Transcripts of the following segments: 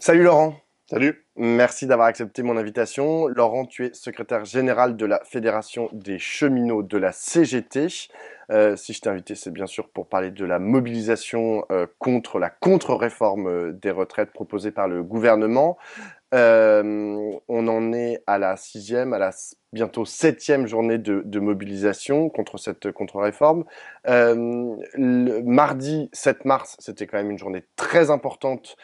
Salut Laurent, Salut. merci d'avoir accepté mon invitation. Laurent, tu es secrétaire général de la Fédération des cheminots de la CGT. Si je t'ai invité, c'est bien sûr pour parler de la mobilisation contre la contre-réforme des retraites proposée par le gouvernement. On en est à la sixième, bientôt septième journée de mobilisation contre cette contre-réforme. Le mardi 7 mars, c'était quand même une journée très importante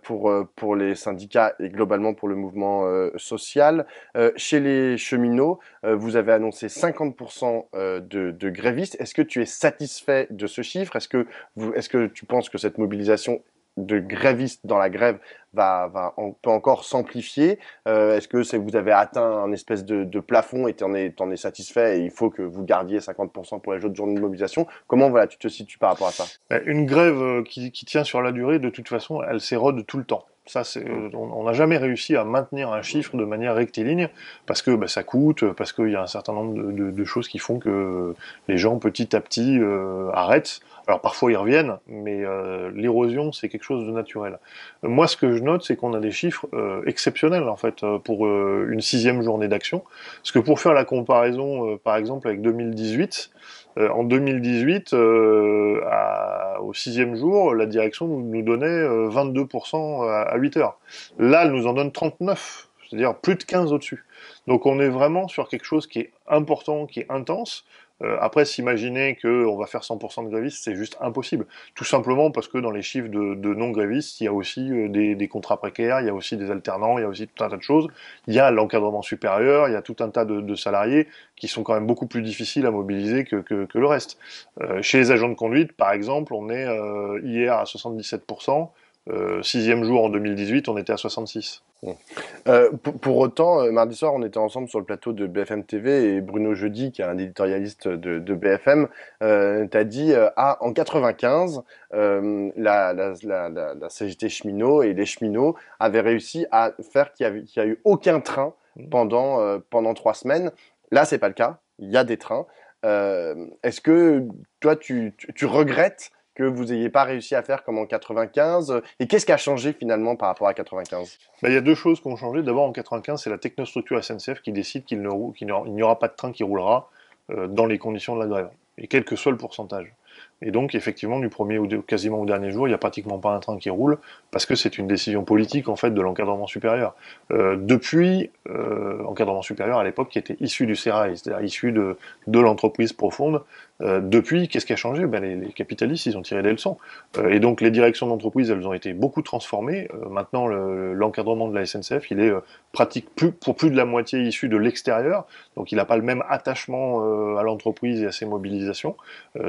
pour les syndicats et globalement pour le mouvement social. Chez les cheminots, vous avez annoncé 50% de grévistes. Est-ce que tu es satisfait de ce chiffre? Est-ce que tu penses que cette mobilisation de grévistes dans la grève peut encore s'amplifier? Est-ce que vous avez atteint un espèce de plafond et t'en es satisfait et il faut que vous gardiez 50% pour les autres journées de mobilisation? Comment voilà, tu te situes par rapport à ça? Une grève qui tient sur la durée, de toute façon, elle s'érode tout le temps. Ça, on n'a jamais réussi à maintenir un chiffre de manière rectiligne parce que ça coûte, parce qu'il y a un certain nombre de choses qui font que les gens petit à petit arrêtent. Alors parfois ils reviennent, mais l'érosion c'est quelque chose de naturel. Moi, ce que je note, c'est qu'on a des chiffres exceptionnels en fait pour une sixième journée d'action. Parce que pour faire la comparaison, par exemple avec 2018. En 2018, au sixième jour, la direction nous donnait 22% à 8 heures. Là, elle nous en donne 39, c'est-à-dire plus de 15 au-dessus. Donc on est vraiment sur quelque chose qui est important, qui est intense. Après, s'imaginer qu'on va faire 100% de grévistes, c'est juste impossible. Tout simplement parce que dans les chiffres de non-grévistes, il y a aussi des contrats précaires, il y a aussi des alternants, il y a aussi tout un tas de choses. Il y a l'encadrement supérieur, il y a tout un tas de salariés qui sont quand même beaucoup plus difficiles à mobiliser que le reste. Chez les agents de conduite, par exemple, on est hier à 77%, sixième jour en 2018, on était à 66%. Pour autant, mardi soir, on était ensemble sur le plateau de BFM TV et Bruno Jeudi, qui est un éditorialiste de BFM, t'a dit en 95, la CGT cheminot et les cheminots avaient réussi à faire qu'il y a eu aucun train pendant 3 semaines. Là, c'est pas le cas. Il y a des trains. Est-ce que toi, tu regrettes que vous n'ayez pas réussi à faire comme en 95? Et qu'est-ce qui a changé finalement par rapport à 95? Il y a deux choses qui ont changé. D'abord, en 95, c'est la technostructure SNCF qui décide qu'il n'y aura pas de train qui roulera dans les conditions de la grève, et quel que soit le pourcentage. Et donc, effectivement, du premier quasiment au dernier jour, il n'y a pratiquement pas un train qui roule, parce que c'est une décision politique, en fait, de l'encadrement supérieur. Depuis, encadrement supérieur, à l'époque, qui était issu du sérail, c'est-à-dire issu de l'entreprise profonde, depuis, qu'est-ce qui a changé? Les capitalistes, ils ont tiré des leçons. Et donc, les directions d'entreprise, elles ont été beaucoup transformées. Maintenant, l'encadrement de la SNCF, il est pour plus de la moitié issu de l'extérieur, donc il n'a pas le même attachement à l'entreprise et à ses mobilisations.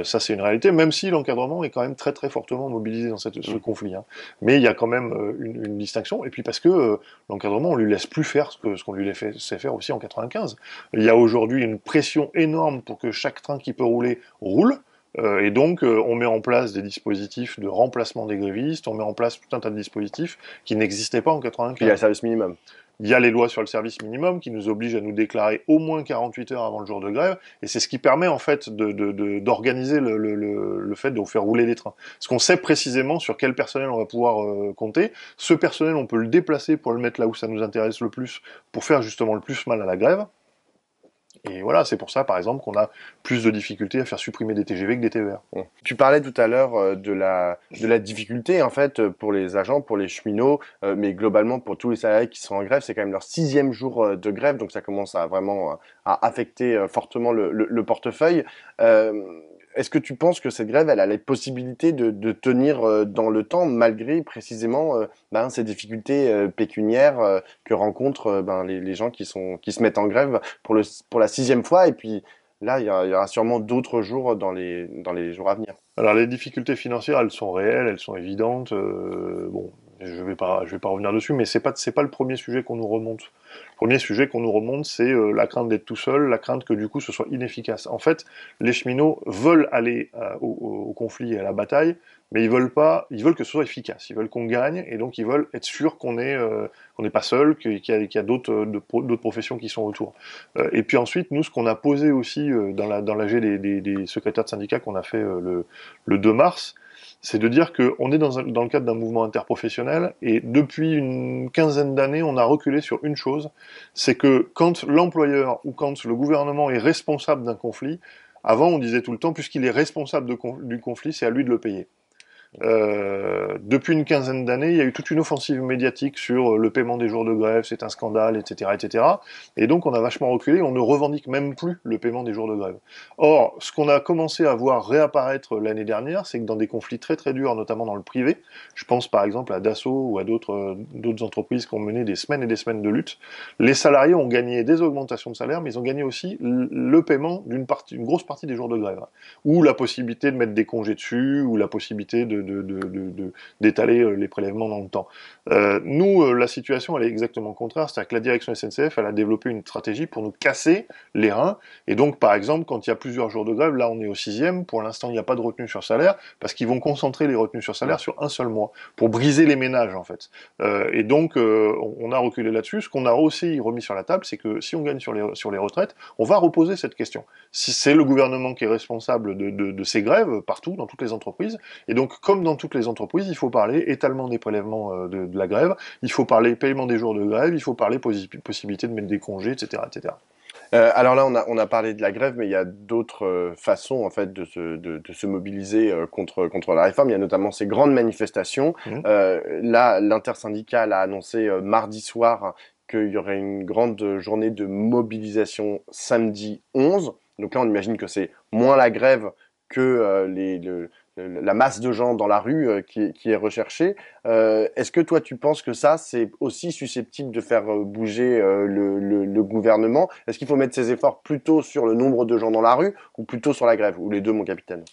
Ça, c'est une réalité, même si l'encadrement est quand même très très fortement mobilisé dans ce conflit. Hein. Mais il y a quand même une distinction, et puis parce que l'encadrement, on lui laisse plus faire ce qu'on lui laissait faire aussi en 95. Il y a aujourd'hui une pression énorme pour que chaque train qui peut rouler roule. Et donc, on met en place des dispositifs de remplacement des grévistes, on met en place tout un tas de dispositifs qui n'existaient pas en Puis il y a le 95. service minimum. Il y a les lois sur le service minimum qui nous obligent à nous déclarer au moins 48 heures avant le jour de grève, et c'est ce qui permet en fait d'organiser le fait de faire rouler les trains. Parce qu'on sait précisément sur quel personnel on va pouvoir compter. Ce personnel, on peut le déplacer pour le mettre là où ça nous intéresse le plus, pour faire justement le plus mal à la grève. Et voilà, c'est pour ça, par exemple, qu'on a plus de difficultés à faire supprimer des TGV que des TER. Tu parlais tout à l'heure de la difficulté en fait pour les agents, pour les cheminots, mais globalement pour tous les salariés qui sont en grève, c'est quand même leur sixième jour de grève, donc ça commence à vraiment à affecter fortement le portefeuille. Euh, Est-ce que tu penses que cette grève, elle a les possibilités de tenir dans le temps malgré précisément ces difficultés pécuniaires que rencontrent les gens qui se mettent en grève pour la sixième fois et puis là, il y aura sûrement d'autres jours dans les jours à venir. Alors les difficultés financières, elles sont réelles, elles sont évidentes. Bon, je vais pas revenir dessus, mais c'est pas le premier sujet qu'on nous remonte. Le premier sujet qu'on nous remonte, c'est la crainte d'être tout seul, la crainte que du coup ce soit inefficace. En fait, les cheminots veulent aller au conflit et à la bataille, mais ils veulent que ce soit efficace. Ils veulent qu'on gagne, et donc ils veulent être sûrs qu'on n'est pas seul, qu'il y a d'autres professions qui sont autour. Et puis ensuite, nous, ce qu'on a posé aussi dans l'AG des secrétaires de syndicats qu'on a fait le 2 mars, C'est de dire qu'on est dans le cadre d'un mouvement interprofessionnel, et depuis une quinzaine d'années, on a reculé sur une chose, c'est que quand l'employeur ou quand le gouvernement est responsable d'un conflit, avant on disait tout le temps, puisqu'il est responsable du conflit, c'est à lui de le payer. Depuis une quinzaine d'années, il y a eu toute une offensive médiatique sur le paiement des jours de grève, c'est un scandale, etc., etc. Et donc on a vachement reculé, on ne revendique même plus le paiement des jours de grève. Or, ce qu'on a commencé à voir réapparaître l'année dernière, c'est que dans des conflits très très durs, notamment dans le privé, je pense par exemple à Dassault ou à d'autres entreprises qui ont mené des semaines et des semaines de lutte, les salariés ont gagné des augmentations de salaire, mais ils ont gagné aussi le paiement une grosse partie des jours de grève, ou la possibilité de mettre des congés dessus, ou la possibilité d'étaler les prélèvements dans le temps. Nous, la situation, elle est exactement contraire, c'est-à-dire que la direction SNCF, elle a développé une stratégie pour nous casser les reins, et donc, par exemple, quand il y a plusieurs jours de grève, là, on est au 6e, pour l'instant, il n'y a pas de retenue sur salaire, parce qu'ils vont concentrer les retenues sur salaire sur un seul mois, pour briser les ménages, en fait. Et donc, on a reculé là-dessus. Ce qu'on a aussi remis sur la table, c'est que si on gagne sur les retraites, on va reposer cette question. Si c'est le gouvernement qui est responsable de ces grèves, partout, dans toutes les entreprises, et donc, comme dans toutes les entreprises, il faut parler étalement des prélèvements de la grève, il faut parler paiement des jours de grève, il faut parler possibilité de mettre des congés, etc., etc. Alors là, on a parlé de la grève, mais il y a d'autres façons en fait de se mobiliser contre la réforme. Il y a notamment ces grandes manifestations. Mmh. Là, l'intersyndicale a annoncé mardi soir qu'il y aurait une grande journée de mobilisation samedi 11. Donc là, on imagine que c'est moins la grève que la masse de gens dans la rue qui est recherchée. Est-ce que toi, tu penses que ça, c'est aussi susceptible de faire bouger le gouvernement? Est-ce qu'il faut mettre ses efforts plutôt sur le nombre de gens dans la rue ou plutôt sur la grève? Ou les deux, mon capitaine?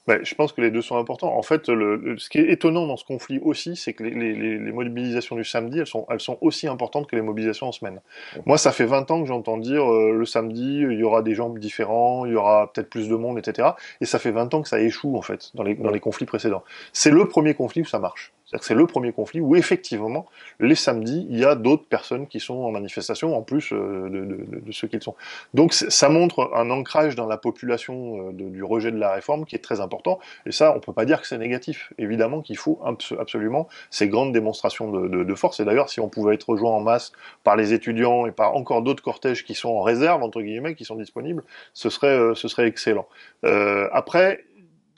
Ouais, je pense que les deux sont importants. En fait, ce qui est étonnant dans ce conflit aussi, c'est que les mobilisations du samedi, elles sont aussi importantes que les mobilisations en semaine. Moi, ça fait 20 ans que j'entends dire le samedi, il y aura des gens différents, il y aura peut-être plus de monde, etc. Et ça fait 20 ans que ça échoue, en fait, dans les conflits précédents. C'est le premier conflit où ça marche. C'est-à-dire que c'est le premier conflit où, effectivement, les samedis, il y a d'autres personnes qui sont en manifestation, en plus de ceux qui le sont. Donc, ça montre un ancrage dans la population du rejet de la réforme qui est très important. Et ça, on peut pas dire que c'est négatif. Évidemment qu'il faut absolument ces grandes démonstrations de force. Et d'ailleurs, si on pouvait être rejoint en masse par les étudiants et par encore d'autres cortèges qui sont en réserve, entre guillemets, qui sont disponibles, ce serait excellent. Après,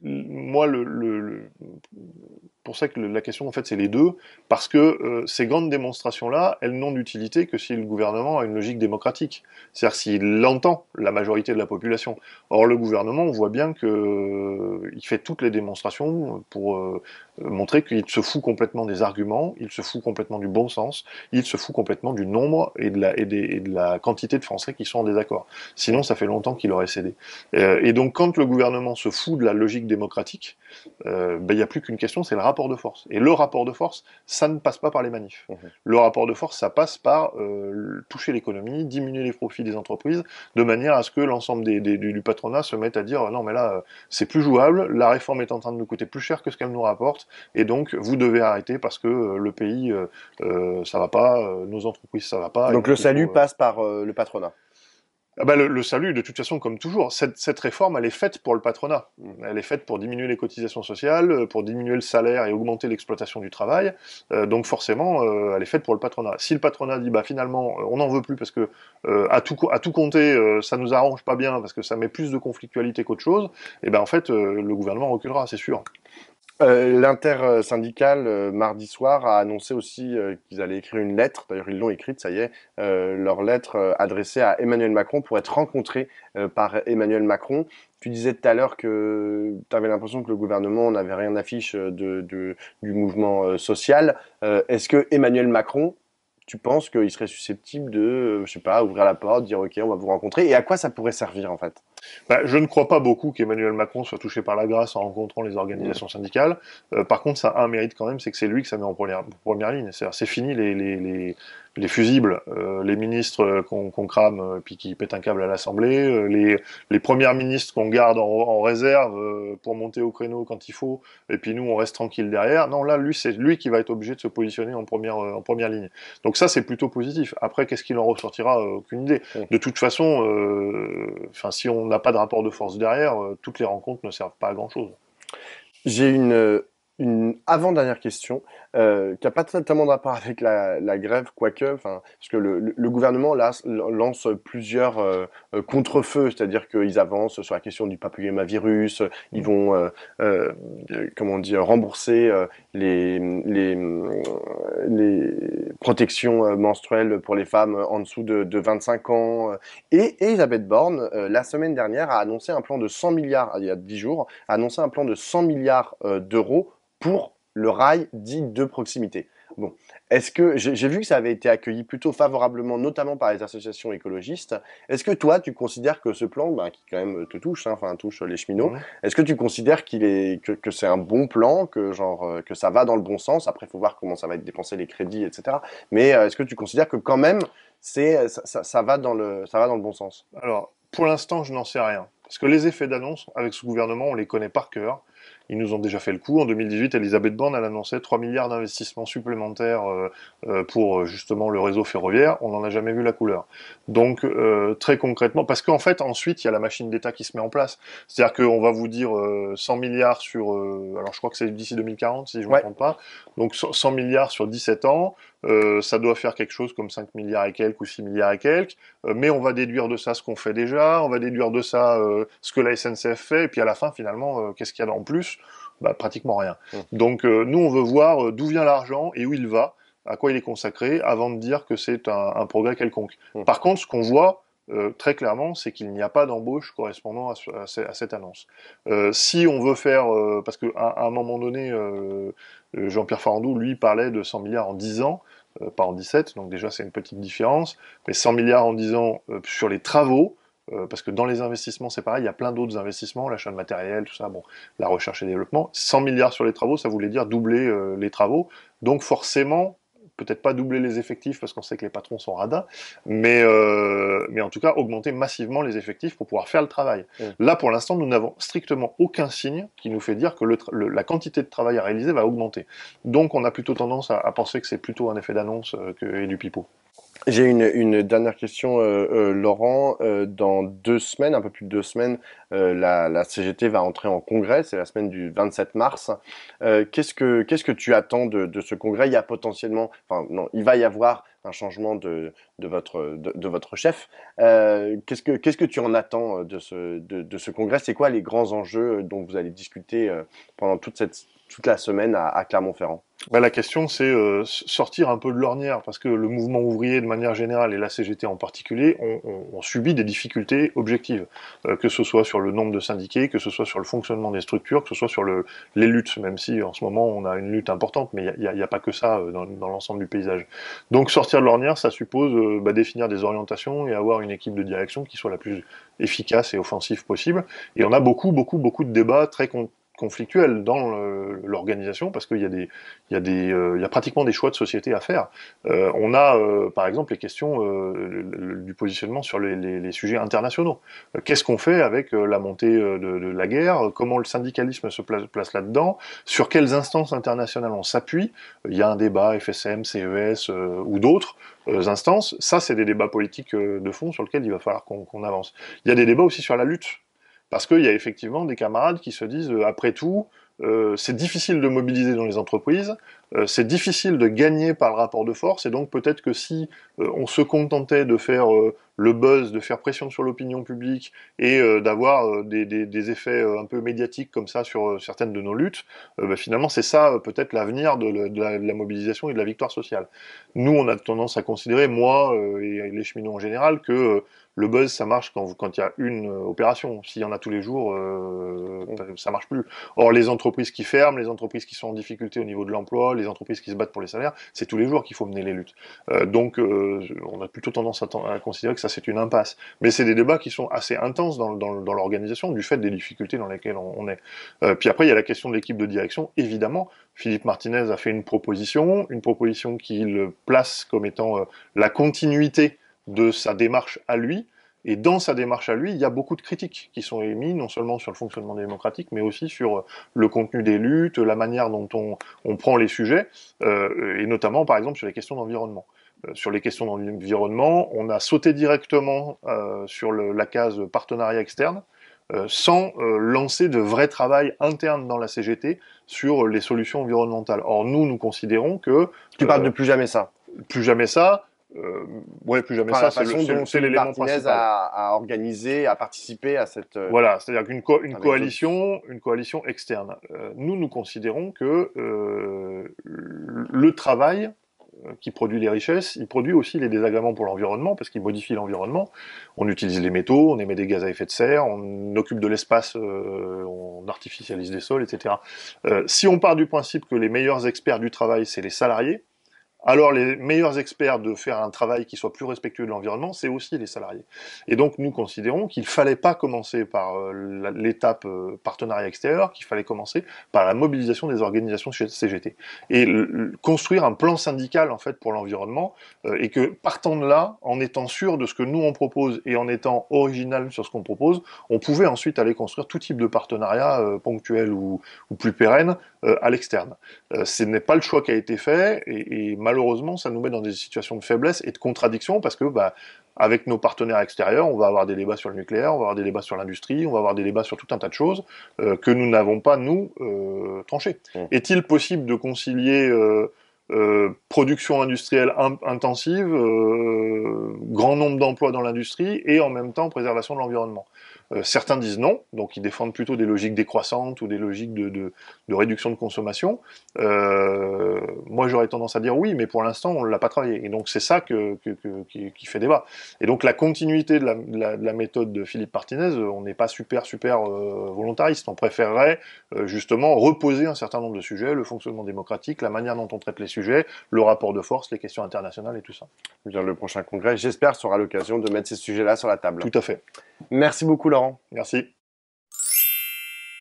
moi, pour ça que la question, en fait, c'est les deux, parce que ces grandes démonstrations-là, elles n'ont d'utilité que si le gouvernement a une logique démocratique, c'est-à-dire s'il entend la majorité de la population. Or, le gouvernement, on voit bien que il fait toutes les démonstrations pour montrer qu'il se fout complètement des arguments, il se fout complètement du bon sens, il se fout complètement du nombre et de la quantité de Français qui sont en désaccord. Sinon, ça fait longtemps qu'il aurait cédé. Et donc, quand le gouvernement se fout de la logique démocratique, il n'y a plus qu'une question, c'est le rapport de force. Et le rapport de force, ça ne passe pas par les manifs. Le rapport de force, ça passe par toucher l'économie, diminuer les profits des entreprises, de manière à ce que l'ensemble du patronat se mette à dire non mais là, c'est plus jouable, la réforme est en train de nous coûter plus cher que ce qu'elle nous rapporte, et donc vous devez arrêter parce que le pays, ça va pas, nos entreprises, ça va pas. Et Donc donc le salut passe par le patronat. ah bah le salut, de toute façon, comme toujours, cette réforme, elle est faite pour le patronat. Elle est faite pour diminuer les cotisations sociales, pour diminuer le salaire et augmenter l'exploitation du travail. Donc forcément, elle est faite pour le patronat. Si le patronat dit, bah finalement, on n'en veut plus parce que à tout compter, ça nous arrange pas bien parce que ça met plus de conflictualité qu'autre chose, et ben en fait, le gouvernement reculera, c'est sûr. L'intersyndicale, mardi soir, a annoncé aussi qu'ils allaient écrire une lettre, d'ailleurs ils l'ont écrite, ça y est, leur lettre adressée à Emmanuel Macron pour être rencontrée par Emmanuel Macron. Tu disais tout à l'heure que tu avais l'impression que le gouvernement n'avait rien affiche du mouvement social. Est-ce que Emmanuel Macron, tu penses qu'il serait susceptible de, je sais pas, ouvrir la porte, dire ok, on va vous rencontrer, et à quoi ça pourrait servir en fait? Bah, je ne crois pas beaucoup qu'Emmanuel Macron soit touché par la grâce en rencontrant les organisations syndicales. Par contre, ça a un mérite quand même, c'est que c'est lui que ça met en première ligne. C'est fini les fusibles, les ministres qu'on crame puis qui pètent un câble à l'Assemblée, les premières ministres qu'on garde en réserve pour monter au créneau quand il faut, et puis nous on reste tranquille derrière. Non, là, lui, c'est lui qui va être obligé de se positionner en première ligne. Donc ça, c'est plutôt positif. Après, qu'est-ce qu'il en ressortira? Aucune idée. De toute façon, si on n'a pas de rapport de force derrière, toutes les rencontres ne servent pas à grand-chose. J'ai une Une avant-dernière question, qui n'a pas totalement de rapport avec la grève, quoique, enfin, parce que le gouvernement là, lance plusieurs contre-feux, c'est-à-dire qu'ils avancent sur la question du papillomavirus, ils Mm. vont, comment dire, rembourser les protections menstruelles pour les femmes en dessous de 25 ans. Et Elisabeth Borne, la semaine dernière, a annoncé un plan de 100 milliards, il y a 10 jours, a annoncé un plan de 100 milliards d'euros pour le rail dit de proximité. Bon, est-ce que j'ai vu que ça avait été accueilli plutôt favorablement, notamment par les associations écologistes. Est-ce que toi, tu considères que ce plan, bah, qui quand même te touche, hein, enfin touche les cheminots, Mm. est-ce que tu considères que c'est un bon plan, que genre que ça va dans le bon sens? Après, il faut voir comment ça va être dépensé les crédits, etc. Mais est-ce que tu considères que quand même ça va dans le bon sens? Alors, pour l'instant, je n'en sais rien. Parce que les effets d'annonce, avec ce gouvernement, on les connaît par cœur. Ils nous ont déjà fait le coup. En 2018, Elisabeth Borne, elle annonçait 3 milliards d'investissements supplémentaires pour justement le réseau ferroviaire. On n'en a jamais vu la couleur. Donc, très concrètement, parce qu'en fait, ensuite, il y a la machine d'État qui se met en place. C'est-à-dire qu'on va vous dire 100 milliards sur... alors, je crois que c'est d'ici 2040, si je ne me Ouais. trompe pas. Donc, 100 milliards sur 17 ans. Ça doit faire quelque chose comme 5 milliards et quelques ou 6 milliards et quelques. Mais on va déduire de ça ce qu'on fait déjà, on va déduire de ça ce que la SNCF fait, et puis à la fin, finalement, qu'est-ce qu'il y a en plus? Bah, pratiquement rien. Mmh. Donc nous, on veut voir d'où vient l'argent et où il va, à quoi il est consacré, avant de dire que c'est un progrès quelconque. Mmh. Par contre, ce qu'on voit très clairement, c'est qu'il n'y a pas d'embauche correspondant à cette annonce. Si on veut faire, parce qu'à à un moment donné, Jean-Pierre Farandou, lui, parlait de 100 milliards en 10 ans, pas en 17, donc déjà c'est une petite différence, mais 100 milliards en 10 ans sur les travaux, parce que dans les investissements c'est pareil, il y a plein d'autres investissements, l'achat de matériel, tout ça, bon, la recherche et développement, 100 milliards sur les travaux, ça voulait dire doubler les travaux, donc forcément, peut-être pas doubler les effectifs parce qu'on sait que les patrons sont radins, mais en tout cas augmenter massivement les effectifs pour pouvoir faire le travail. Mmh. Là, pour l'instant, nous n'avons strictement aucun signe qui nous fait dire que la quantité de travail à réaliser va augmenter. Donc, on a plutôt tendance à penser que c'est plutôt un effet d'annonce et du pipeau. J'ai une dernière question, Laurent. Dans 2 semaines, un peu plus de 2 semaines, la CGT va entrer en congrès. C'est la semaine du 27 mars. Qu'est-ce que tu attends de ce congrès? Il y a potentiellement, enfin non, il va y avoir un changement de votre chef. Qu'est-ce que tu en attends de ce congrès? C'est quoi les grands enjeux dont vous allez discuter pendant toute la semaine à Clermont-Ferrand? Bah, la question, c'est sortir un peu de l'ornière, parce que le mouvement ouvrier, de manière générale, et la CGT en particulier, ont subi des difficultés objectives, que ce soit sur le nombre de syndiqués, que ce soit sur le fonctionnement des structures, que ce soit sur les luttes, même si en ce moment on a une lutte importante, mais il y a pas que ça dans l'ensemble du paysage. Donc sortir de l'ornière, ça suppose définir des orientations et avoir une équipe de direction qui soit la plus efficace et offensive possible. Et on a beaucoup de débats très conflictuels dans l'organisation parce qu'il y a il y a pratiquement des choix de société à faire. On a par exemple les questions du positionnement sur les sujets internationaux. Qu'est-ce qu'on fait avec la montée de la guerre? Comment le syndicalisme se place là-dedans? Sur quelles instances internationales on s'appuie? Il y a un débat FSM, CES ou d'autres instances. Ça, c'est des débats politiques de fond sur lesquels il va falloir qu'on avance. Il y a des débats aussi sur la lutte. Parce qu'il y a effectivement des camarades qui se disent, après tout, c'est difficile de mobiliser dans les entreprises, c'est difficile de gagner par le rapport de force, et donc peut-être que si on se contentait de faire le buzz, de faire pression sur l'opinion publique, et d'avoir des effets un peu médiatiques comme ça sur certaines de nos luttes, finalement c'est ça peut-être l'avenir de la mobilisation et de la victoire sociale. Nous, on a tendance à considérer, moi et les cheminots en général, que le buzz, ça marche quand il y a une opération. S'il y en a tous les jours, ça marche plus. Or, les entreprises qui ferment, les entreprises qui sont en difficulté au niveau de l'emploi, les entreprises qui se battent pour les salaires, c'est tous les jours qu'il faut mener les luttes. Donc, on a plutôt tendance à considérer que ça, c'est une impasse. Mais c'est des débats qui sont assez intenses dans l'organisation, du fait des difficultés dans lesquelles on est. Puis après, il y a la question de l'équipe de direction, évidemment. Philippe Martinez a fait une proposition qu'il place comme étant la continuité de sa démarche à lui. Et dans sa démarche à lui, il y a beaucoup de critiques qui sont émises, non seulement sur le fonctionnement démocratique, mais aussi sur le contenu des luttes, la manière dont on prend les sujets, et notamment, par exemple, sur les questions d'environnement. Sur les questions d'environnement, on a sauté directement sur la case partenariat externe, sans lancer de vrai travail interne dans la CGT sur les solutions environnementales. Or, nous considérons que... Tu parles de plus jamais ça. Plus jamais ça. Ouais, plus jamais Enfin, ça, la façon dont c'est l'élément Martinez principal. a organisé, a participé à cette... Voilà, c'est-à-dire qu'une une coalition externe. Nous considérons que le travail qui produit les richesses, il produit aussi les désagréments pour l'environnement, parce qu'il modifie l'environnement. On utilise les métaux, on émet des gaz à effet de serre, on occupe de l'espace, on artificialise des sols, etc. Si on part du principe que les meilleurs experts du travail, c'est les salariés, alors les meilleurs experts de faire un travail qui soit plus respectueux de l'environnement, c'est aussi les salariés. Et donc nous considérons qu'il fallait pas commencer par l'étape partenariat extérieur, qu'il fallait commencer par la mobilisation des organisations CGT. Et construire un plan syndical en fait pour l'environnement, et que partant de là, en étant sûr de ce que nous on propose et en étant original sur ce qu'on propose, on pouvait ensuite aller construire tout type de partenariat ponctuel ou plus pérenne à l'externe. Ce n'est pas le choix qui a été fait, et malheureusement, ça nous met dans des situations de faiblesse et de contradiction, parce que, avec nos partenaires extérieurs, on va avoir des débats sur le nucléaire, on va avoir des débats sur l'industrie, on va avoir des débats sur tout un tas de choses que nous n'avons pas, nous, tranchées. Est-il possible de concilier production industrielle intensive, grand nombre d'emplois dans l'industrie, et en même temps préservation de l'environnement? Certains disent non, donc ils défendent plutôt des logiques décroissantes ou des logiques de réduction de consommation. Moi, j'aurais tendance à dire oui, mais pour l'instant, on ne l'a pas travaillé. Et donc, c'est ça qui fait débat. Et donc, la continuité de la méthode de Philippe Martinez, on n'est pas super volontariste. On préférerait justement reposer un certain nombre de sujets, le fonctionnement démocratique, la manière dont on traite les sujets, le rapport de force, les questions internationales et tout ça. Bien, le prochain congrès, j'espère, sera l'occasion de mettre ces sujets-là sur la table. Tout à fait. Merci beaucoup, Laurent. Merci.